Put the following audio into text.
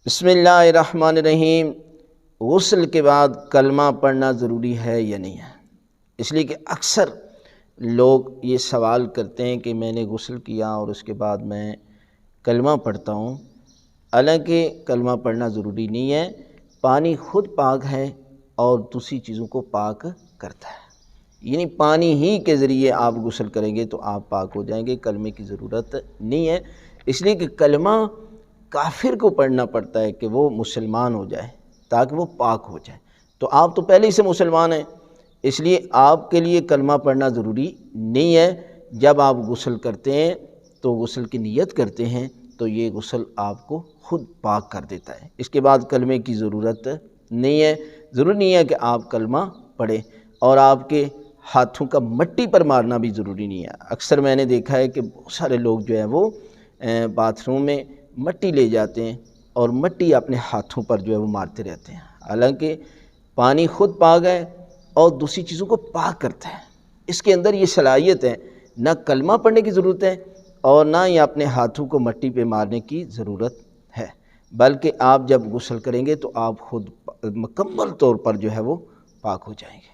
بسم اللہ الرحمن الرحیم۔ غسل کے بعد کلمہ پڑھنا ضروری ہے یا نہیں ہے؟ اس لیے کہ اکثر لوگ یہ سوال کرتے ہیں کہ میں نے غسل کیا اور اس کے بعد میں کلمہ پڑھتا ہوں، حالانکہ کلمہ پڑھنا ضروری نہیں ہے۔ پانی خود پاک ہے اور دوسری چیزوں کو پاک کرتا ہے، یعنی پانی ہی کے ذریعے آپ غسل کریں گے تو آپ پاک ہو جائیں گے، کلمے کی ضرورت نہیں ہے۔ اس لیے کہ کلمہ کافر کو پڑھنا پڑتا ہے کہ وہ مسلمان ہو جائے تاکہ وہ پاک ہو جائے، تو آپ تو پہلے ہی سے مسلمان ہیں، اس لیے آپ کے لیے کلمہ پڑھنا ضروری نہیں ہے۔ جب آپ غسل کرتے ہیں تو غسل کی نیت کرتے ہیں تو یہ غسل آپ کو خود پاک کر دیتا ہے، اس کے بعد کلمے کی ضرورت نہیں ہے۔ ضروری نہیں ہے کہ آپ کلمہ پڑھیں، اور آپ کے ہاتھوں کا مٹی پر مارنا بھی ضروری نہیں ہے۔ اکثر میں نے دیکھا ہے کہ بہت سارے لوگ جو ہیں وہ باتھ روم میں مٹی لے جاتے ہیں اور مٹی اپنے ہاتھوں پر جو ہے وہ مارتے رہتے ہیں، حالانکہ پانی خود پاک ہے اور دوسری چیزوں کو پاک کرتا ہے۔ اس کے اندر یہ صلاحیت ہے، نہ کلمہ پڑھنے کی ضرورت ہے اور نہ ہی اپنے ہاتھوں کو مٹی پہ مارنے کی ضرورت ہے، بلکہ آپ جب غسل کریں گے تو آپ خود مکمل طور پر جو ہے وہ پاک ہو جائیں گے۔